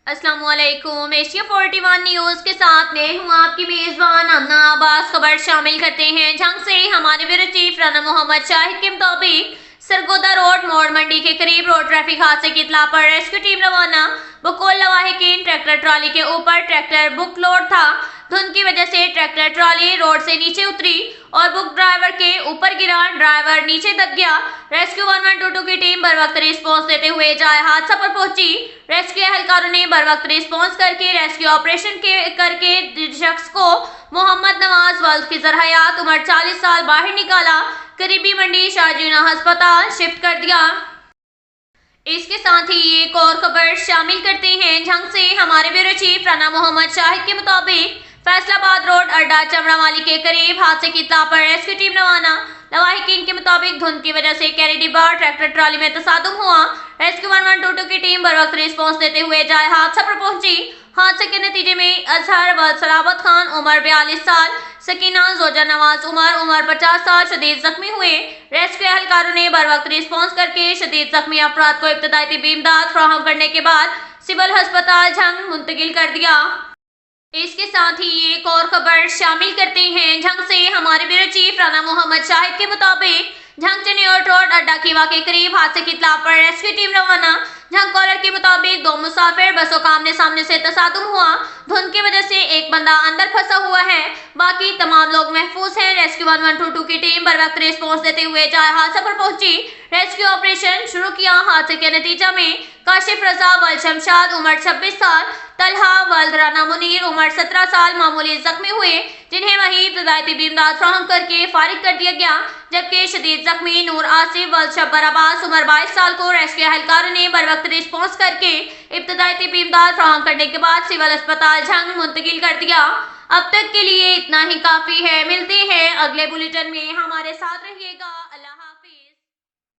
अस्सलामुअलैकुम। Asia 41 news के साथ मैं हूं आपकी मेजबान अन्ना अब्बास। खबर शामिल करते हैं जंग से। हमारे ब्यूरो चीफ राना मोहम्मद शाहिद के मुताबिक सरगोदा रोड मोड़ मंडी के करीब रोड ट्रैफिक हादसे की इत्तला पर रेस्क्यू टीम रवाना। बकोल लवाहिकीन ट्रैक्टर ट्रॉली के ऊपर ट्रैक्टर बुक लोड था। धुंध की वजह से ट्रैक्टर ट्रॉली रोड से नीचे उतरी और बुक ड्राइवर के ऊपर गिरा। ड्राइवर नीचे दब गया। रेस्क्यू 1122 की टीम बर वक्त रिस्पॉन्स देते हुए जाए हादसा पर पहुंची। रेस्क्यू एहलकारों ने बर वक्त रिस्पॉन्स करके रेस्क्यू ऑपरेशन करके शख्स को मोहम्मद नवाज वल्द खिजर हयात उम्र 40 साल बाहर निकाला। करीबी मंडी शाहजीना अस्पताल शिफ्ट कर दिया। इसके साथ ही एक और खबर शामिल करते हैं जंग से। हमारे ब्यूरो चीफ राना मोहम्मद शाहिद के मुताबिक फैसलाबाद रोड अड्डा चमड़ावाली के करीब हादसे की इत्तला पर रेस्क्यू टीम रवाना। लवाहिकीन के मुताबिक धुंध की वजह से कैरी डिब्बा ट्रैक्टर ट्रॉली में तसादुम हुआ। रेस्क्यू 1122 की टीम बर वक्त रिस्पॉन्स देते हुए जाए हादसा पर पहुंची। हादसे के नतीजे में अजहर व सलाबत खान उम्र 42 साल, सकीना जोजा नवाज उम्र 50 साल शदीद जख्मी हुए। रेस्क्यू एहलकारों ने बर वक्त रिस्पॉन्स करके शदीद जख्मी अफराद को इब्तदाई तिब्बी इमदाद फराहम करने के बाद सिविल अस्पताल झंग मुंतकिल कर दिया। इसके साथ ही एक और खबर शामिल करते हैं जंग से। हमारे ब्यूरो चीफ राना मोहम्मद शाहिद के मुताबिक झंग चनियोट रोड अड्डा खीवा के करीब हादसे की इत्तला पर रेस्क्यू टीम रवाना। झंग कॉलर के मुताबिक दो मुसाफिर बसों का आमने सामने से तसादुम हुआ। धुंध की वजह से एक बंदा अंदर फंसा हुआ है, बाकी तमाम लोग महफूज हैं। रेस्क्यू 1122 की टीम बर वक्त रिस्पॉन्स देते हुए जाए हादसा पर पहुंची। रेस्क्यू ऑपरेशन शुरू किया। हादसे के नतीजा में काशिफ रजा वल शमशाद उम्र 26 साल, तलहा वल्द राना मुनीर उम्र 17 साल मामूली जख्मी हुए, जिन्हें वहीं इब्तदाई तिब्बी इमदाद फराहम करके फारिग कर दिया गया। जबकि शदीद जख्मी नूर आसिफ वल्द शब्बर अब्बास उम्र 22 साल को रेस्क्यू एहलकारों ने बर वक्त रिस्पॉन्स करके इब्तदाई तिब्बी इमदाद फराहम करने के बाद सिविल अस्पताल झंग मुंतकिल कर दिया। अब तक के लिए इतना ही काफी है। मिलते हैं अगले बुलेटिन में, हमारे साथ रहिएगा। अल्लाह।